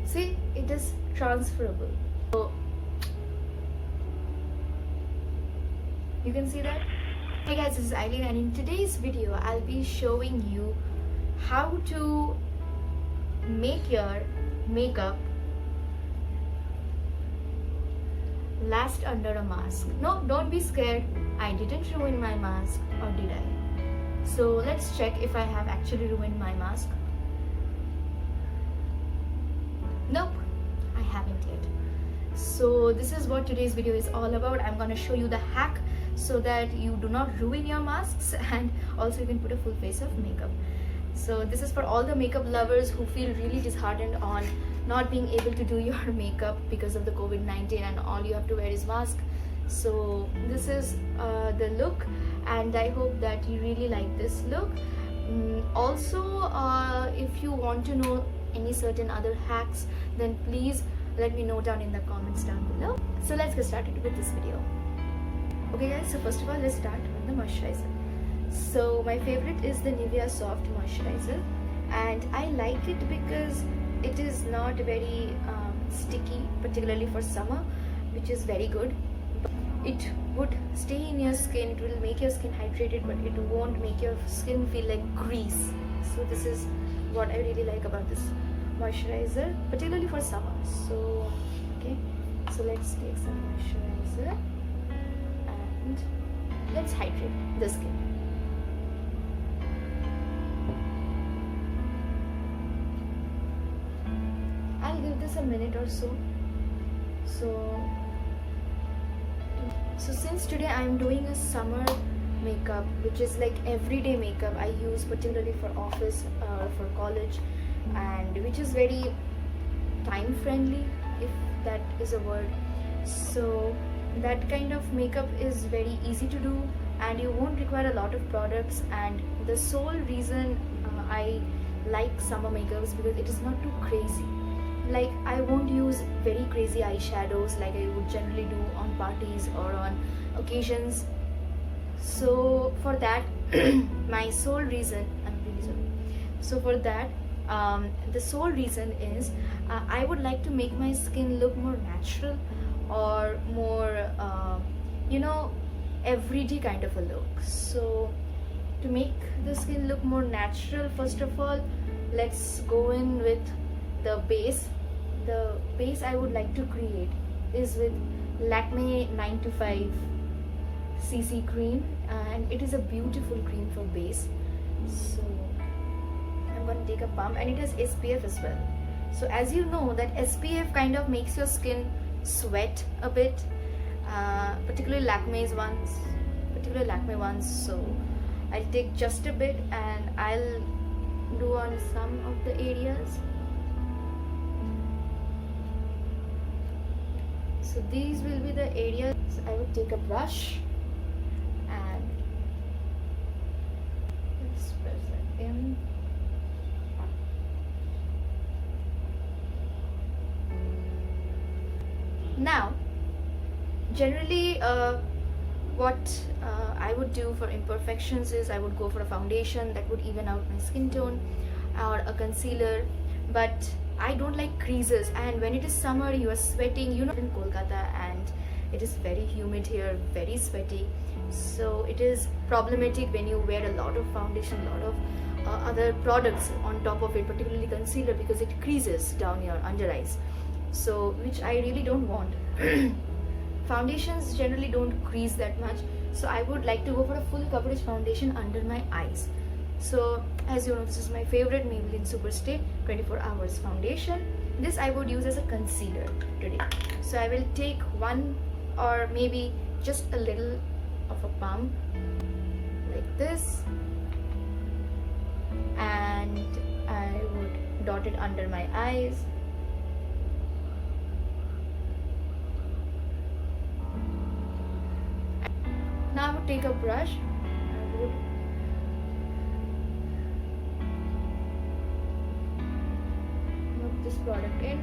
See, it is transferable. So you can see that. Hey guys, this is Eileen, and in today's video I'll be showing you how to make your makeup last under a mask. No, don't be scared. I didn't ruin my mask, or did I? So let's check if I have actually ruined my mask. Nope, I haven't yet. So this is what today's video is all about. I'm gonna show you the hack so that you do not ruin your masks, and also you can put a full face of makeup. So this is for all the makeup lovers who feel really disheartened on not being able to do your makeup because of the COVID-19 and all you have to wear is mask. So this is the look, and I hope that you really like this look. Also, if you want to know any certain other hacks, then please let me know down in the comments down below. So let's get started with this video. Okay guys, so first of all, let's start with the moisturizer. So my favorite is the Nivea Soft Moisturizer, and I like it because it is not very sticky, particularly for summer, which is very good. It would stay in your skin, it will make your skin hydrated, but it won't make your skin feel like grease. So this is what I really like about this moisturizer, particularly for summer. So okay, so let's take some moisturizer and let's hydrate the skin. I'll give this a minute or so. So since today I'm doing a summer makeup, which is like everyday makeup I use particularly for office or for college, and which is very time friendly, if that is a word. So that kind of makeup is very easy to do, and you won't require a lot of products. And the sole reason I like summer makeup is because it is not too crazy. Like, I won't use very crazy eyeshadows like I would generally do on parties or on occasions. So for that, my sole reason, I'm really sorry. So for that, the sole reason is I would like to make my skin look more natural, or more, everyday kind of a look. So to make the skin look more natural, first of all, let's go in with the base. The base I would like to create is with Lakme 925 CC cream, and it is a beautiful cream for base. So I'm going to take a pump, and it has SPF as well. So as you know that SPF kind of makes your skin sweat a bit, particularly Lakme ones. So I'll take just a bit and I'll do on some of the areas. So these will be the areas. So I would take a brush and let's press it in. Now, generally what I would do for imperfections is I would go for a foundation that would even out my skin tone, or a concealer. But I don't like creases, and when it is summer, you are sweating, in Kolkata, and it is very humid here, very sweaty. So it is problematic when you wear a lot of foundation, a lot of other products on top of it, particularly concealer, because it creases down your under eyes. So which I really don't want. Foundations generally don't crease that much, so I would like to go for a full coverage foundation under my eyes. So as you know, this is my favorite Maybelline Superstay 24 Hours foundation. This I would use as a concealer today. So I will take one, or maybe just a little of a pump like this, and I would dot it under my eyes. Now I would take a brush, I would move this product in.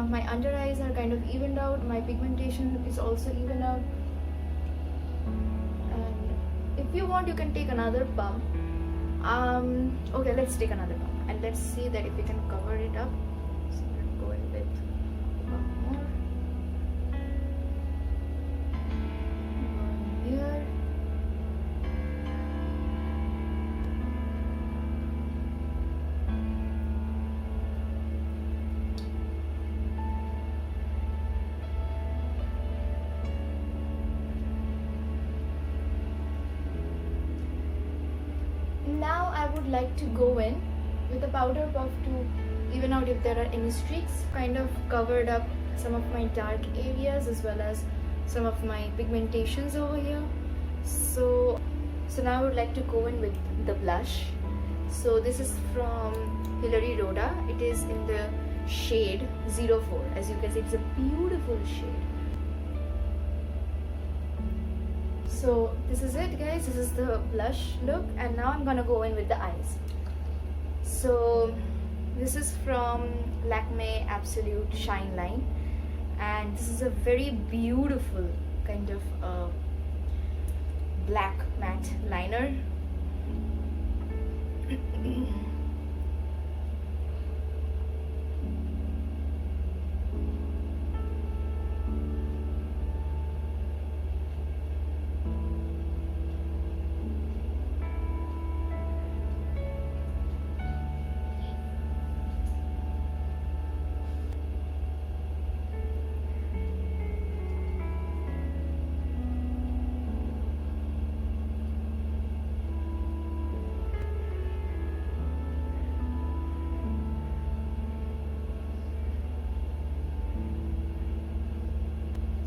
My under eyes are kind of evened out, my pigmentation is also evened out. And if you want, you can take another pump Okay, let's take another one and let's see that if we can cover it up. So I'm gonna go in with one more. One here. Now I would like to go in with a powder puff to even out if there are any streaks. Kind of covered up some of my dark areas as well as some of my pigmentations over here. So now I would like to go in with the blush. So this is from Hilary Rhoda. It is in the shade 04. As you can see, it's a beautiful shade. So this is it, guys. This is the blush look, and now I'm gonna go in with the eyes. So this is from Lakme Absolute Shine Line, and this is a very beautiful kind of black matte liner.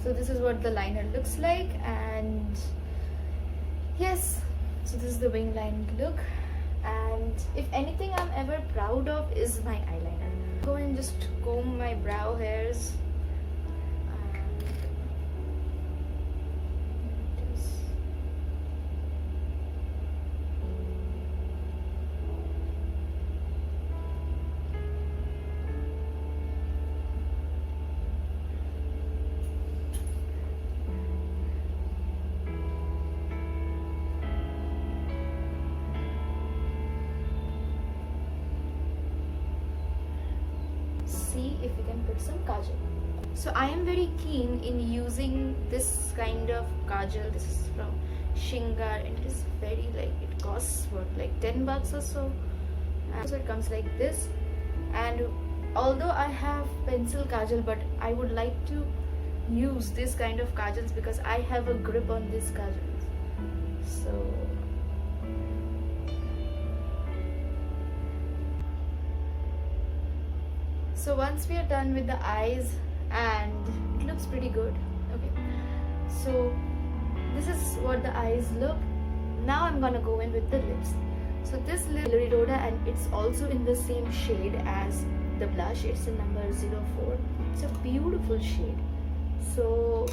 So this is what the liner looks like, and yes, so this is the wing line look. And if anything I'm ever proud of is my eyeliner. Go and just comb my brow hairs. See if we can put some kajal. So I am very keen in using this kind of kajal. This is from Shingar, and it is very it costs what, like 10 bucks or so. And so it comes like this. And although I have pencil kajal, but I would like to use this kind of kajals because I have a grip on these kajals. So once we are done with the eyes, and it looks pretty good. Okay, so this is what the eyes look. Now I'm gonna go in with the lips. So this lip is Hilary Rhoda, and it's also in the same shade as the blush. It's in number 04. It's a beautiful shade. So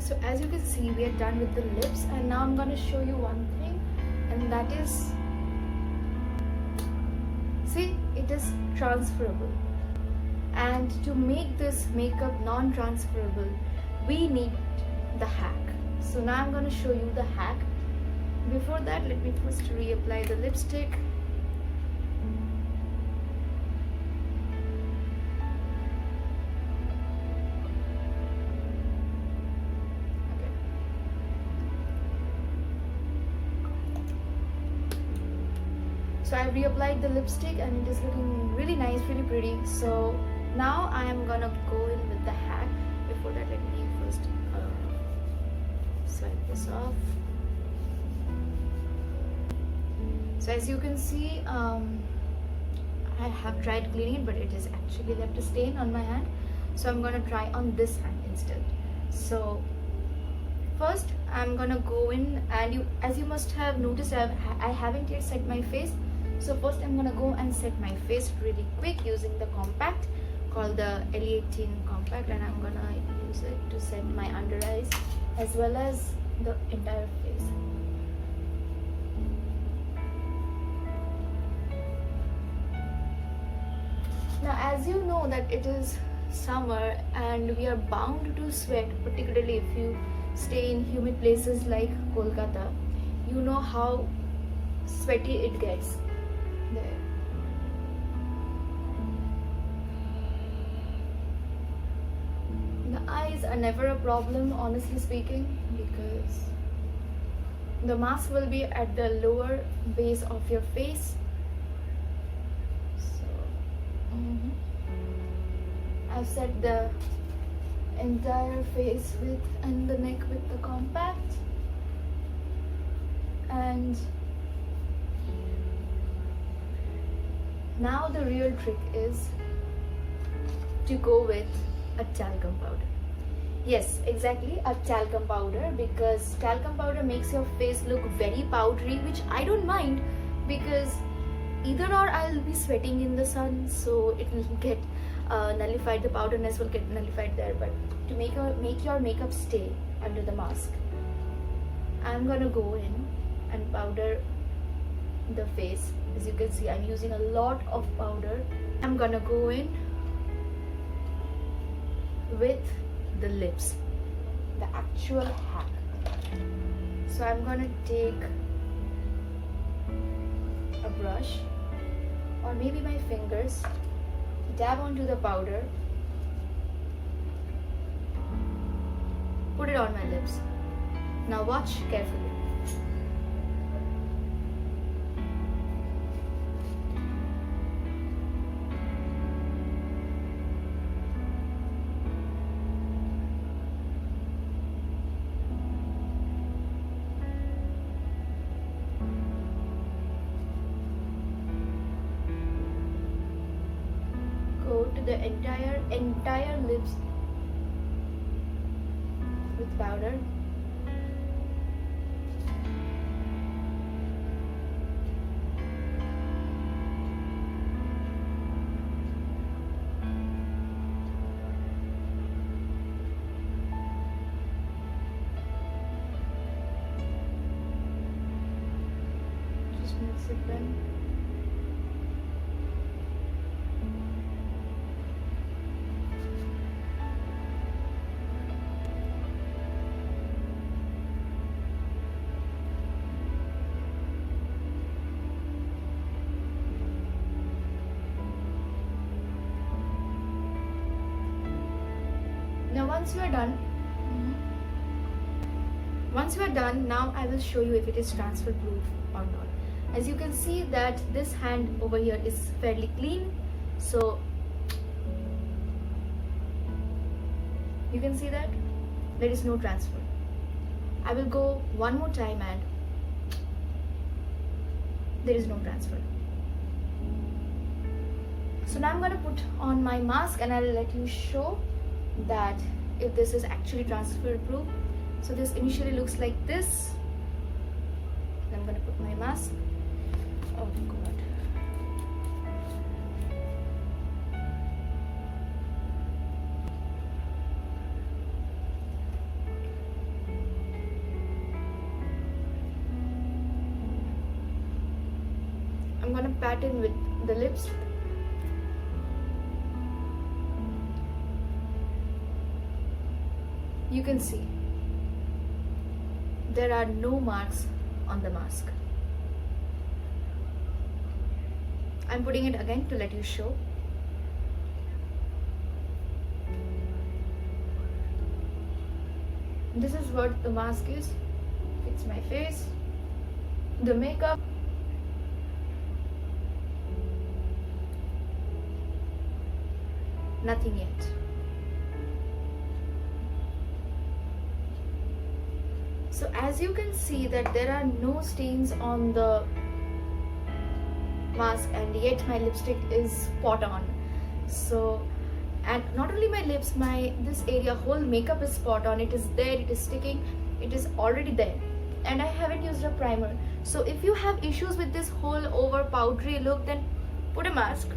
So as you can see, we are done with the lips, and now I'm going to show you one thing, and that is, see, it is transferable. And to make this makeup non-transferable, we need the hack. So now I'm going to show you the hack. Before that, let me first reapply the lipstick. So I reapplied the lipstick, and it is looking really nice, really pretty. So now I am gonna go in with the hack. Before that, let me first swipe this off. So as you can see, I have tried cleaning it, but it is actually left a stain on my hand. So I'm gonna try on this hand instead. So first I'm gonna go in, and as you must have noticed, I haven't yet set my face. So first I'm gonna go and set my face really quick using the compact called the L18 compact, and I'm gonna use it to set my under eyes as well as the entire face. Now, as you know that it is summer and we are bound to sweat, particularly if you stay in humid places like Kolkata, you know how sweaty it gets there. The eyes are never a problem, honestly speaking, because the mask will be at the lower base of your face. So I've set the entire face with and the neck with the compact, and now the real trick is to go with a talcum powder. Yes, exactly, a talcum powder, because talcum powder makes your face look very powdery, which I don't mind, because either or I'll be sweating in the sun, so it will get nullified, the powderness will get nullified there. But to make your makeup stay under the mask, I'm gonna go in and powder the face. As you can see, I'm using a lot of powder. I'm gonna go in with the lips, the actual hack. So I'm gonna take a brush or maybe my fingers, dab onto the powder, put it on my lips. Now watch carefully. To the entire lips with powder. Just mix it then. Now once you are done, now I will show you if it is transfer proof or not. As you can see that this hand over here is fairly clean, so you can see that there is no transfer. I will go one more time and there is no transfer. So now I'm gonna put on my mask and I'll let you show that if this is actually transfer proof. So this initially looks like this. I'm gonna put my mask. Oh god. I'm gonna pat in with the lips. You can see there are no marks on the mask. I'm putting it again to let you show. This is what the mask is. It's my face, the makeup. Nothing yet. So as you can see that there are no stains on the mask, and yet my lipstick is spot on. So, and not only my lips, this area, whole makeup is spot on. It is there, it is sticking, it is already there, and I haven't used a primer. So if you have issues with this whole over powdery look, then put a mask.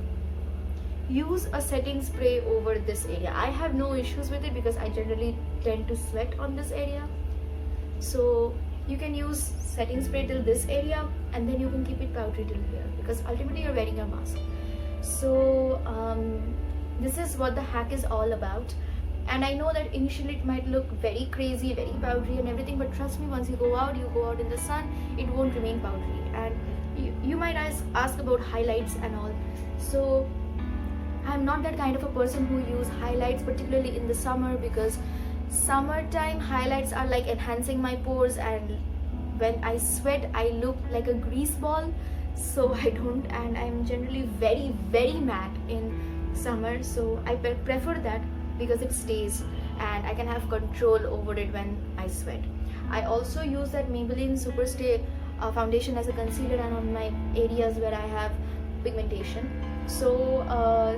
Use a setting spray over this area. I have no issues with it because I generally tend to sweat on this area. So you can use setting spray till this area and then you can keep it powdery till here, because ultimately you're wearing a mask. So this is what the hack is all about. And I know that initially it might look very crazy, very powdery and everything, but trust me, once you go out in the sun, it won't remain powdery. And you might ask about highlights and all. So I'm not that kind of a person who use highlights, particularly in the summer, because summertime highlights are like enhancing my pores, and when I sweat I look like a grease ball. So I don't, and I'm generally very, very matte in summer, so I prefer that because it stays and I can have control over it when I sweat. I also use that Maybelline Superstay foundation as a concealer and on my areas where I have pigmentation. So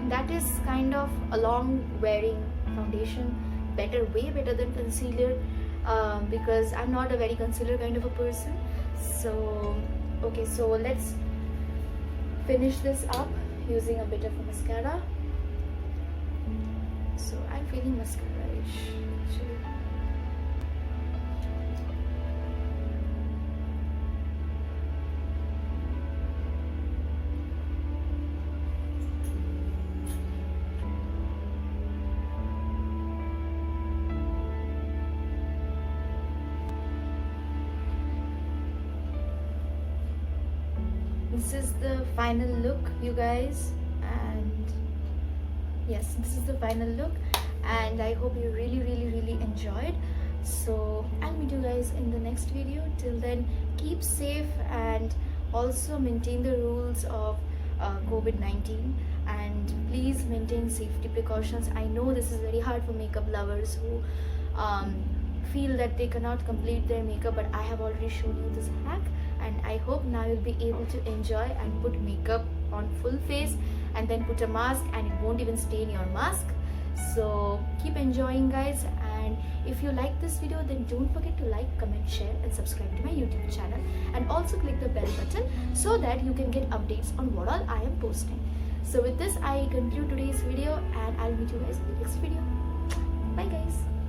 that is kind of a long wearing foundation, way better than concealer, because I'm not a very concealer kind of a person. So okay, so let's finish this up using a bit of a mascara. So I'm feeling mascara-ish actually. This is the final look, you guys, and yes, this is the final look, and I hope you really enjoyed. So I'll meet you guys in the next video. Till then, keep safe and also maintain the rules of COVID-19, and please maintain safety precautions. I know this is very hard for makeup lovers who feel that they cannot complete their makeup, but I have already shown you this hack, and I hope now you'll be able to enjoy and put makeup on full face and then put a mask and it won't even stain your mask. So keep enjoying, guys, and if you like this video, then don't forget to like, comment, share and subscribe to my YouTube channel, and also click the bell button so that you can get updates on what all I am posting. So with this, I conclude today's video, and I'll meet you guys in the next video. Bye guys.